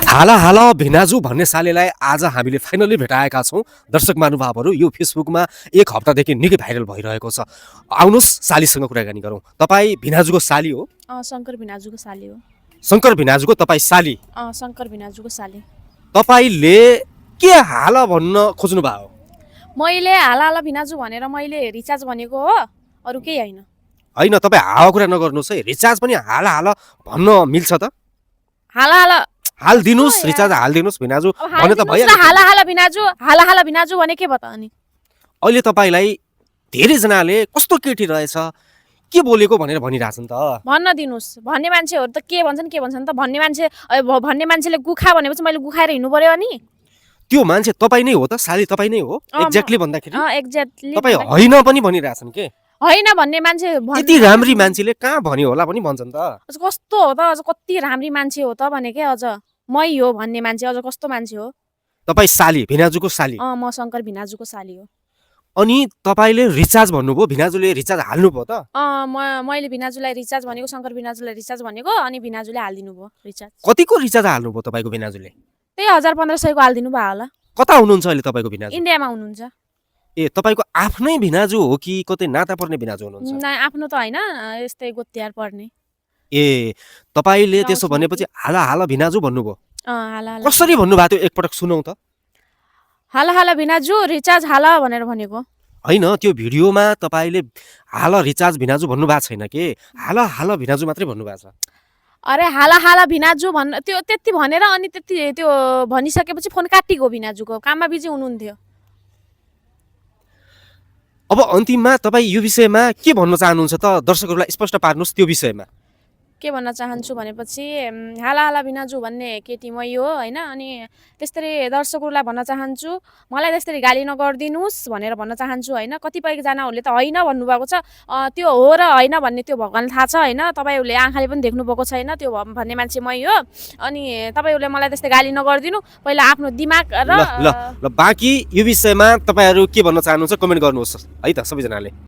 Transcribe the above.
हाला हाला भिनाजु भन्ने सालेलाई आज हामीले फाइनली भेटाएका छौँ। दर्शक महानुभावहरू, यो फेसबुकमा एक हप्तादेखि निकै भाइरल भइरहेको छ। आउनुहोस् सालीसँग कुराकानी गरौँ। तपाईँ भिनाजुको साली हो? शङ्कर भिनाजुको साली हो। शङ्कर भिनाजुको तपाईँ साली? शङ्कर भिनाजुको साली। तपाईँले के हाला भन्न खोज्नु भयो? मैले हाला हाला भिनाजु भनेर मैले रिचार्ज भनेको हो, अरू केही होइन। होइन, तपाईँ हावा कुरा नगर्नुहोस् है। रिचार्ज पनि हाला हाला भन्न मिल्छ त? हाला हाला हालिदिनुहोस्, रिचार्ज हालिदिनुहोस् भिनाजु भने त भइहाल्छ। हाला हाला भिनाजु भने के बता अनि? अहिले तपाईँलाई धेरैजनाले कस्तो केटी रहेछ, के बोलेको भनेर भनिरहेछन् त? भन्न दिनुहोस्। भन्ने मान्छेहरू त के भन्छन् त भन्ने मान्छेले गुखा भनेपछि मैले गुखाएर हिँड्नु पर्यो अनि? त्यो मान्छे तपाईँ नै हो त? साली तपाईँ नै हो एक्ज्याक्टली भन्दाखेरि? एक्ज्याक्टली तपाईँ होइन पनि भनिरहेछन् के? होइन भन्ने मान्छे यति राम्री मान्छेले कहाँ भन्यो होला पनि भन्छन् त? कस्तो हो त? अझ कति राम्री मान्छे हो त भने के? अझ मै हो भन्ने मान्छे अझ कस्तो मान्छे हो? तपाईँ साली, भिनाजुको साली? म शङ्कर भिनाजुको साली हो। अनि तपाईँले रिचार्ज भन्नुभयो, भिनाजुले रिचार्ज हाल्नुभयो त? मैले भिनाजुलाई रिचार्ज भनेको, शङ्कर भिनाजुलाई रिचार्ज भनेको, अनि भिनाजुले हालिदिनु भयो रिचार्ज। कतिको रिचार्ज हाल्नुभयो तपाईँको भिनाजुले? त्यही 1500 को हालिदिनु भयो होला। कता हुनुहुन्छ अहिले तपाईँको भिनाजु? इन्डियामा हुनुहुन्छ। ए, तपाईँको आफ्नै भिनाजु हो कि कतै नाता पर्ने भिनाजु हुनुहुन्छ? आफ्नो त होइन, यस्तै गोत्यार पर्ने। ए, तपाईँले त्यसो भनेपछि हाला हाला भिनाजु भन्नुभयो? हाला हाला। कसरी भन्नुभएको थियो एकपटक सुनौ त? हाला हाला भिनाजु रिचार्ज हाला भनेर भनेको होइन। त्यो भिडियोमा तपाईँले हाला रिचार्ज भिनाजु भन्नुभएको छैन के? हाला हाला भिनाजु मात्रै भन्नुभएको छ। अरे हाला हाला भिनाजु भन्न त्यो त्यति भनेर अनि त्यति त्यो भनिसकेपछि फोन काटिको भिनाजुको, काममा बिजी हुनुहुन्थ्यो। अब अन्तिममा तपाईँ यो विषयमा के भन्न चाहनुहुन्छ त? दर्शकहरूलाई स्पष्ट पार्नुहोस् त्यो विषयमा। के भन्न चाहन्छु भनेपछि हाला हाला भिनाजु भन्ने केटी मै हो होइन। अनि त्यसरी दर्शकहरूलाई भन्न चाहन्छु, मलाई त्यसरी गाली नगरिदिनुहोस् भनेर भन्न चाहन्छु होइन। कतिपयजनाहरूले त होइन भन्नुभएको छ, त्यो हो र होइन भन्ने त्यो भगवान्लाई थाहा छ होइन। तपाईँहरूले आँखाले पनि देख्नुभएको छैन त्यो भन्ने मान्छे मै हो। अनि तपाईँहरूले मलाई त्यस्तै गाली नगरिदिनु, पहिला आफ्नो दिमाग र ल बाँकी यो विषयमा तपाईँहरू के भन्न चाहनुहुन्छ कमेन्ट गर्नुहोस् है त सबैजनाले।